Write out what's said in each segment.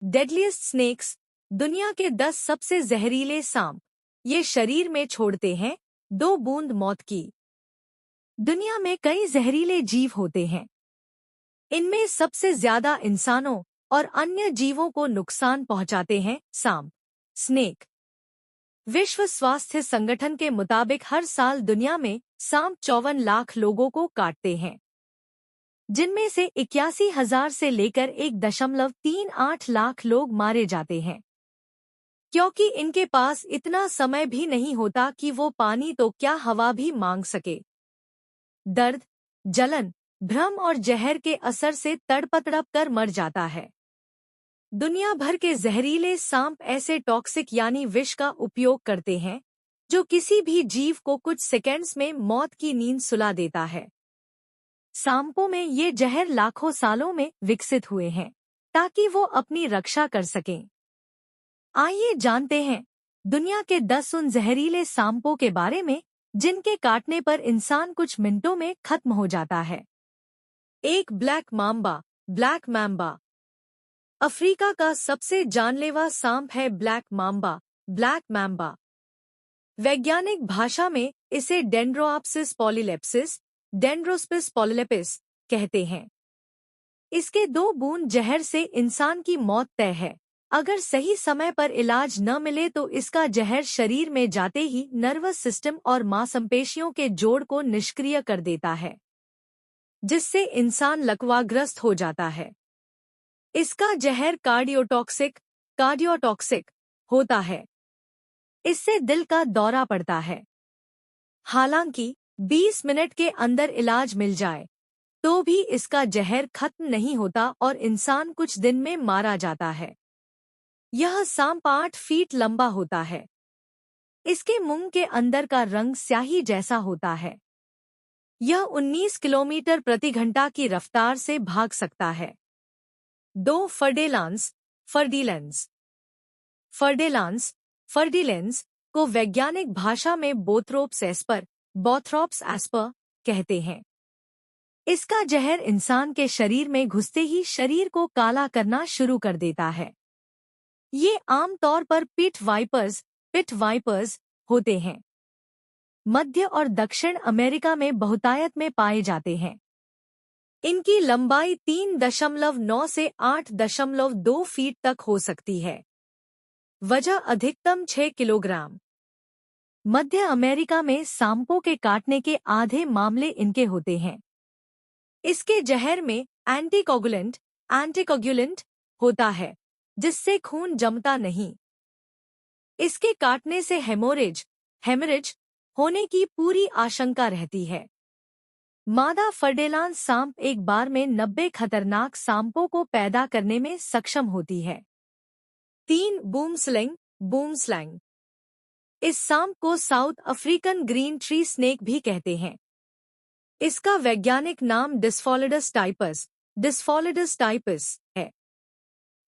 Deadliest snacks, दुनिया के 10 सबसे जहरीले सांप। ये शरीर में छोड़ते हैं 2 बूंद मौत की। दुनिया में कई जहरीले जीव होते हैं। इनमें सबसे ज्यादा इंसानों और अन्य जीवों को नुकसान पहुंचाते हैं सांप, स्नेक। विश्व स्वास्थ्य संगठन के मुताबिक हर साल दुनिया में सांप 54 लाख लोगों को काटते हैं, जिनमें से 81,000 से लेकर 1.38 लाख लोग मारे जाते हैं, क्योंकि इनके पास इतना समय भी नहीं होता कि वो पानी तो क्या हवा भी मांग सके। दर्द, जलन, भ्रम और जहर के असर से तड़प कर मर जाता है। दुनिया भर के जहरीले सांप ऐसे टॉक्सिक यानी विष का उपयोग करते हैं जो किसी भी जीव को कुछ सेकंड्स में मौत की नींद सुला देता है। सांपों में ये जहर लाखों सालों में विकसित हुए हैं ताकि वो अपनी रक्षा कर सकें। आइए जानते हैं दुनिया के 10 उन जहरीले सांपों के बारे में जिनके काटने पर इंसान कुछ मिनटों में खत्म हो जाता है। 1. Black mamba, black mamba. Africa का सबसे जानलेवा सांप है ब्लैक माम्बा, ब्लैक मैम्बा। वैज्ञानिक भाषा में इसे डेंड्रोआप्सिस पॉलीलेप्सिस, डेंड्रोस्पिस पॉलीलेपिस कहते हैं। इसके 2 बूंद जहर से इंसान की मौत तय है। अगर सही समय पर इलाज न मिले तो इसका जहर शरीर में जाते ही नर्वस सिस्टम और मांसपेशियों के जोड़ को निष्क्रिय कर देता है, जिससे इंसान लकवाग्रस्त हो जाता है। इसका जहर कार्डियोटॉक्सिक होता है। इससे दिल का दौरा पड़ता है। हालांकि 20 मिनट के अंदर इलाज मिल जाए तो भी इसका जहर खत्म नहीं होता और इंसान कुछ दिन में मारा जाता है। यह सांप 8 फीट लंबा होता है। इसके मुंह के अंदर का रंग स्याही जैसा होता है। यह 19 किलोमीटर प्रति घंटा की रफ्तार से भाग सकता है। 2. फर्डिलेंस को वैज्ञानिक भाषा में बोथ्रोप्स एस्पर कहते हैं। इसका जहर इंसान के शरीर में घुसते ही शरीर को काला करना शुरू कर देता है। ये आमतौर पर पिट वाइपर्स होते हैं। मध्य और दक्षिण अमेरिका में बहुतायत में पाए जाते हैं। इनकी लंबाई 3.9 से 8.2 फीट तक हो सकती है। वजन अधिकतम 6 किलोग्राम। मध्य अमेरिका में सांपों के काटने के आधे मामले इनके होते हैं। इसके जहर में एंटीकोगुलेंट होता है, जिससे खून जमता नहीं। इसके काटने से हेमोरेज होने की पूरी आशंका रहती है। मादा फर्डेलांस सांप एक बार में 90 खतरनाक सांपों को पैदा करने में सक्षम होती है। 3. बूमस्लैंग। इस सांप को south African green tree snake भी कहते हैं। इसका वैज्ञानिक नाम डिस्फोलिडस टाइपस है।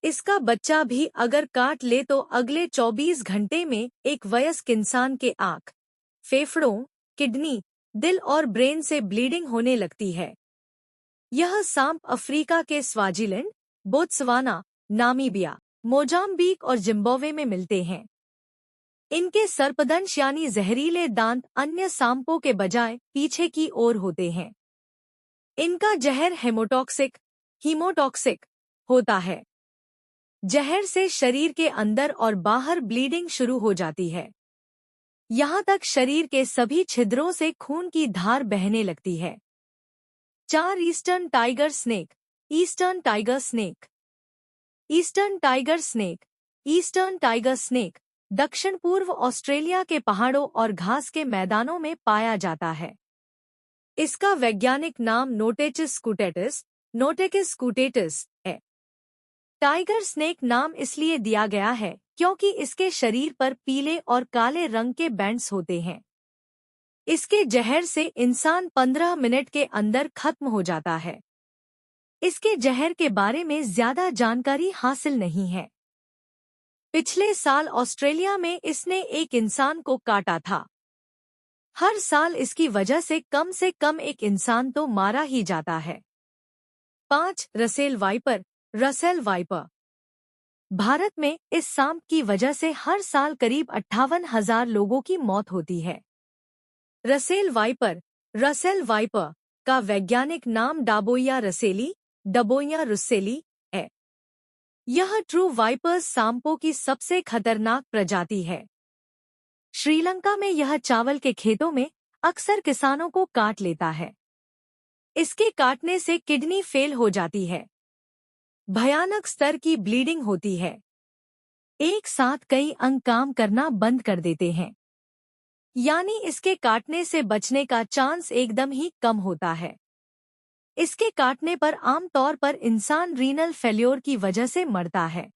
इसका बच्चा भी अगर काट ले तो अगले 24 घंटे में एक वयस्क इंसान के आँख, फेफड़ों, किडनी, दिल और ब्रेन से ब्लीडिंग होने लगती है। यह सांप अफ्रीका के स्वाजिलैंड, बोत्सवाना, नामीबिया, मोजाम्बिक और जिम्बाब्वे में मिलते हैं। इनके सर्पदंश यानी जहरीले दांत अन्य सांपों के बजाय पीछे की ओर होते हैं। इनका जहर हीमोटॉक्सिक होता है। जहर से शरीर के अंदर और बाहर ब्लीडिंग शुरू हो जाती है। यहाँ तक शरीर के सभी छिद्रों से खून की धार बहने लगती है। 4. ईस्टर्न टाइगर स्नेक दक्षिण पूर्व ऑस्ट्रेलिया के पहाड़ों और घास के मैदानों में पाया जाता है। इसका वैज्ञानिक नाम नोटेकिस स्कूटेटिस है। टाइगर स्नेक नाम इसलिए दिया गया है क्योंकि इसके शरीर पर पीले और काले रंग के बैंड्स होते हैं। इसके जहर से इंसान 15 मिनट के अंदर खत्म हो जाता है। इसके जहर के बारे में ज्यादा जानकारी हासिल नहीं है। पिछले साल ऑस्ट्रेलिया में इसने एक इंसान को काटा था। हर साल इसकी वजह से कम एक इंसान तो मारा ही जाता है। 5. Russell viper. भारत में इस सांप की वजह से हर साल करीब 58,000 लोगों की मौत होती है। रसेल वाइपर, रसेल वाइपर का वैज्ञानिक नाम डाबोइया रसेली, डबोइया रुस्सेली है। यह ट्रू वाइपर्स सांपों की सबसे खतरनाक प्रजाति है। श्रीलंका में यह चावल के खेतों में अक्सर किसानों को काट लेता है। इसके काटने से किडनी फेल हो जाती है। भयानक स्तर की ब्लीडिंग होती है। एक साथ कई अंग काम करना बंद कर देते हैं, यानी इसके काटने से बचने का चांस एकदम ही कम होता है। इसके काटने पर आमतौर पर इंसान रीनल फेल्योर की वजह से मरता है।